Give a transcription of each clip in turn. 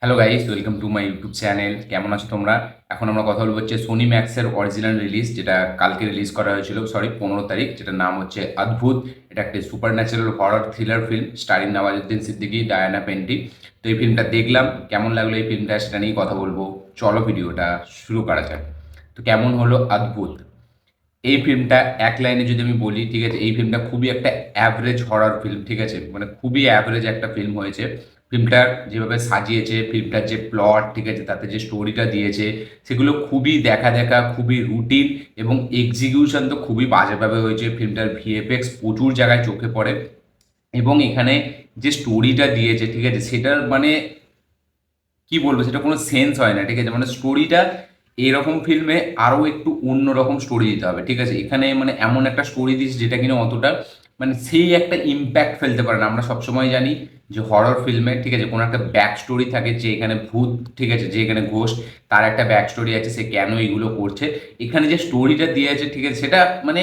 Hello guys, welcome to my YouTube channel. কেমন আছো তোমরা? এখন আমরা কথা বলবো হচ্ছে সোনি ম্যাক্সের অরিজিনাল রিলিজ, যেটা কালকে রিলিজ করা হয়েছিল, সরি 15 তারিখ, যেটার নাম হচ্ছে অদ্ভুত। এটা একটি supernatural horror thriller film starring Nawazuddin Siddiqui, Diana Penty. তো এই ফিল্মটা দেখলাম, কেমন লাগলো এই ফিল্মটা সেটা নিয়েই কথা বলবো। চলো ভিডিওটা শুরু করা যাক। তো কেমন হলো অদ্ভুত? এই ফিল্মটা এক লাইনে যদি আমি বলি, ঠিক আছে, এই ফিল্মটা খুবই একটা অ্যাভারেজ হরর ফিল্ম, ঠিক আছে, মানে খুবই অ্যাভারেজ একটা ফিল্ম হয়েছে। ফিল্মটার যেভাবে সাজিয়েছে, ফিল্মটার যে প্লট, ঠিক আছে, তাতে যে স্টোরিটা দিয়েছে, সেগুলো খুবই দেখা দেখা, খুবই রুটিন, এবং এক্সিকিউশন তো খুবই বাজেভাবে হয়েছে। ফিল্মটার ভিএফএক্স প্রচুর জায়গায় চোখে পড়ে, এবং এখানে যে স্টোরিটা দিয়েছে, ঠিক আছে, সেটার মানে কি বলবো, সেটা কোনো সেন্স হয় না, ঠিক আছে, মানে স্টোরিটা এরকম ফিল্মে আরও একটু অন্যরকম স্টোরি দিতে হবে, ঠিক আছে। এখানে মানে এমন একটা স্টোরি দিস যেটা কিনা অতটা মানে সেই একটা ইম্প্যাক্ট ফেলতে পারে না। আমরা সবসময় জানি যে হরর ফিল্মে, ঠিক আছে, কোনো একটা ব্যাক স্টোরি থাকে, যে এখানে ভূত, ঠিক আছে, যে এখানে ঘোষ, তার একটা ব্যাক স্টোরি আছে, সে কেন এইগুলো করছে। এখানে যে স্টোরিটা দিয়েছে, ঠিক আছে, সেটা মানে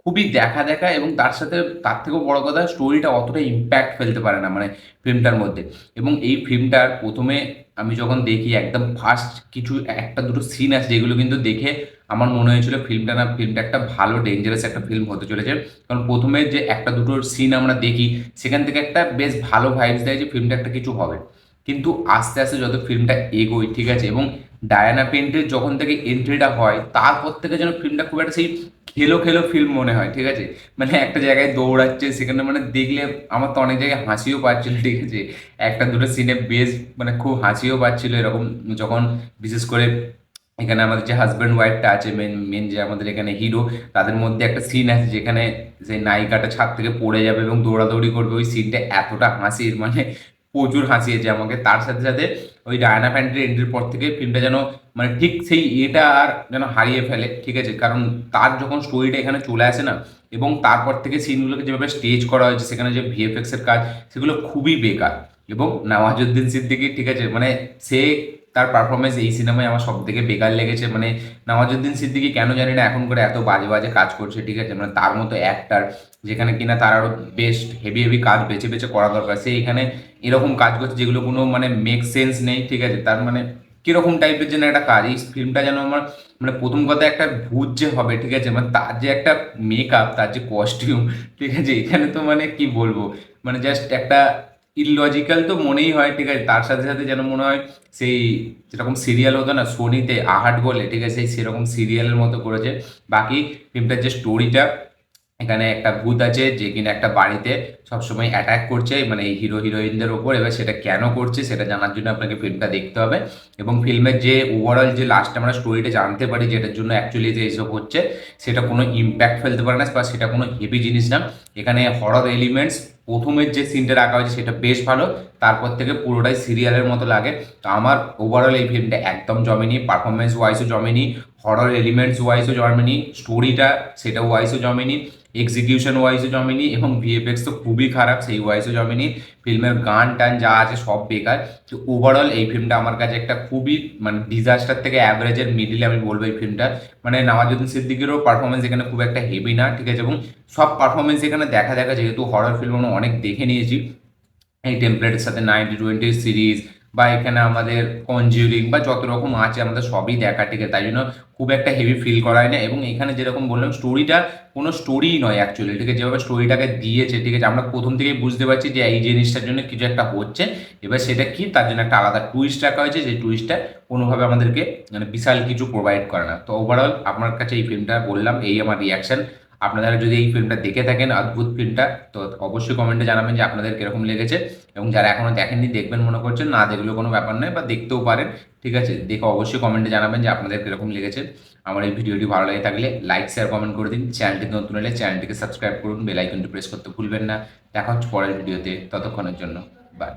খুবই দেখা দেখা, এবং তার সাথে তার থেকেও বড় কথা, স্টোরিটা অতটা ইম্প্যাক্ট ফেলতে পারে না মানে ফিল্মটার মধ্যে। এবং এই ফিল্মটার প্রথমে আমি যখন দেখি, একদম ফার্স্ট কিছু একটা দুটো সিন আছে যেগুলো কিন্তু দেখে আমার মনে হয়েছিল ফিল্মটা একটা ভালো ডেঞ্জারাস একটা ফিল্ম হতে চলেছে। কারণ প্রথমে যে একটা দুটো সিন আমরা দেখি, সেখান থেকে একটা বেশ ভালো ভাইবস দেয় যে ফিল্মটা একটা কিছু হবে। কিন্তু আস্তে আস্তে যত ফিল্মটা এগোয়, ঠিক আছে, এবং ডায়ানা পেন্টের যখন থেকে এন্ট্রিটা হয়, তারপর থেকে যেন ফিল্মটা খুব একটা সেই খেলো খেলো ফিল্ম মনে হয়, ঠিক আছে। মানে একটা জায়গায় দৌড়াচ্ছে, সেখানে মানে দেখলে আমার তো অনেক জায়গায় হাসিও পাচ্ছিল, ঠিক আছে। একটা দুটো সিনে বেশ মানে খুব হাসিও পাচ্ছিল এরকম, যখন বিশেষ করে এখানে আমাদের যে হাজব্যান্ড ওয়াইফটা আছে, মেন মেন যে আমাদের এখানে হিরো, তাদের মধ্যে একটা সিন আছে যেখানে সেই নায়িকাটা ছাদ থেকে পড়ে যাবে এবং দৌড়াদৌড়ি করবে। ওই সিনটা এতটা হাসির, মানে প্রচুর হাসিয়েছে আমাকে। তার সাথে সাথে ওই ডায়ানা প্যান্টের এন্ট্রির পর থেকে ফিল্মটা যেন মানে ঠিক সেই এটা আর যেন হারিয়ে ফেলে, ঠিক আছে। কারণ তার যখন স্টোরিটা এখানে চলে আসে না, এবং তারপর থেকে সিনগুলোকে যেভাবে স্টেজ করা হয়েছে, সেখানে যে ভিএফএক্স এর কাজ, সেগুলো খুবই বেকার। এবং নওয়াজুদ্দিন সিদ্দিকী, ঠিক আছে, মানে সে তার পারফরমেন্স এই সিনেমায় আমার সব থেকে বেকার লেগেছে। মানে নওয়াজুদ্দিন সিদ্দিকী কেন জানি না এখন করে এত বাজে বাজে কাজ করছে, ঠিক আছে, মানে তার মতো অ্যাক্টার, যেখানে কিনা তার আরও বেস্ট হেভি হেভি কাজ বেছে বেছে করা দরকার, সে এখানে এরকম কাজ করছে যেগুলো কোনো মানে মেক সেন্স নেই, ঠিক আছে। তার মানে কিরকম টাইপের যেন একটা কাজ, এই ফিল্মটা যেন আমার মানে প্রথম কথা একটা ভূত যে হবে, ঠিক আছে, মানে তার যে একটা মেকআপ, তার যে কস্টিউম, ঠিক আছে, এখানে তো মানে কি বলবো, মানে জাস্ট একটা ইললজিক্যাল তো মনেই হয়, ঠিক আছে। তার সাথে সাথে যেন মনে হয় সেই যেরকম সিরিয়াল হতো না সোনিতে, আহাট বলে, ঠিক আছে, সেই সেরকম সিরিয়ালের মতো করেছে। বাকি ফিল্মটার যে স্টোরিটা, এখানে একটা ভূত আছে যে কিনা একটা বাড়িতে সবসময় অ্যাটাক করছে, মানে এই হিরো হিরোইনদের ওপর। এবার সেটা কেন করছে সেটা জানার জন্য আপনাকে ফিল্মটা দেখতে হবে। এবং ফিল্মের যে ওভারঅল যে লাস্টে আমরা স্টোরিটা জানতে পারি, যেটার জন্য অ্যাকচুয়ালি যে এইসব হচ্ছে, সেটা কোনো ইম্প্যাক্ট ফেলতে পারে না, বা সেটা কোনো হেভি জিনিস না। এখানে হরর এলিমেন্টস প্রথমের যে সিনটা রাখা হয়েছে সেটা বেশ ভালো, তারপর থেকে পুরোটাই সিরিয়ালের মতো লাগে। তো আমার ওভারঅল এই ফিল্মটা একদম জমেনি, পারফরমেন্স ওয়াইজও জমেনি, হরর এলিমেন্টস ওয়াইজও জমেনি, স্টোরিটা সেটা ওয়াইজও জমেনি, এক্সিকিউশন ওয়াইজও জমেনি, এবং ভিএফএক্স তো খুবই খারাপ, সেই ওয়াইজও জমেনি। ফিল্মের গান টান যা আছে সব বেকার। তো ওভারঅল এই ফিল্মটা আমার কাছে একটা খুবই মানে ডিজাস্টার থেকে অ্যাভারেজের মিডিলে আমি বলবো এই ফিল্মটা। মানে নওয়াজুদ্দিন সিদ্দিকীরও পারফরমেন্স এখানে খুব একটা হেভি না, ঠিক আছে, এবং সব পারফরমেন্স এখানে দেখা দেখা, যেহেতু হরর ফিল্ম আমরা অনেক দেখে নিয়েছি এই টেমপ্লেটের সাথে, 90-20 সিরিজ বা এখানে আমাদের কনজিউরিং বা যত রকম আছে আমাদের সবই দেখা, ঠিক আছে, তাই জন্য খুব একটা হেভি ফিল করায় না। এবং এখানে যেরকম বললাম, স্টোরিটা কোনো স্টোরিই নয় অ্যাকচুয়ালি, ঠিক আছে, যেভাবে স্টোরিটাকে দিয়েছে, ঠিক আছে, আমরা প্রথম থেকেই বুঝতে পারছি যে এই জিনিসটার জন্য কিছু একটা হচ্ছে। এবার সেটা কি, তার জন্য একটা আলাদা টুইস্ট রাখা হয়েছে, যে টুইস্টটা কোনোভাবে আমাদেরকে মানে বিশাল কিছু প্রোভাইড করে না। তো ওভারঅল আপনার কাছে এই ফিল্মটা বললাম, এই আমার রিয়াকশন। আপনারা যদি এই ফিল্মটা দেখে থাকেন, অদ্ভুত ফিল্মটা, তো অবশ্যই কমেন্টে জানাবেন যে আপনাদের কিরকম লেগেছে। এবং যারা এখনো দেখেননি, দেখবেন মনে করছেন, না দেখলেও কোনো ব্যাপার নয়, বা দেখতেও পারেন, ঠিক আছে। দেখে অবশ্যই কমেন্টে জানাবেন যে আপনাদের কিরকম লেগেছে। আমার এই ভিডিওটি ভালো লাগে থাকলে লাইক শেয়ার কমেন্ট করে দিন। চ্যানেলটি নতুন হলে চ্যানেলটিকে সাবস্ক্রাইব করুন, বেল আইকনটি প্রেস করতে ভুলবেন না। দেখা হচ্ছে পরের ভিডিওতে, ততক্ষণের জন্য বাই।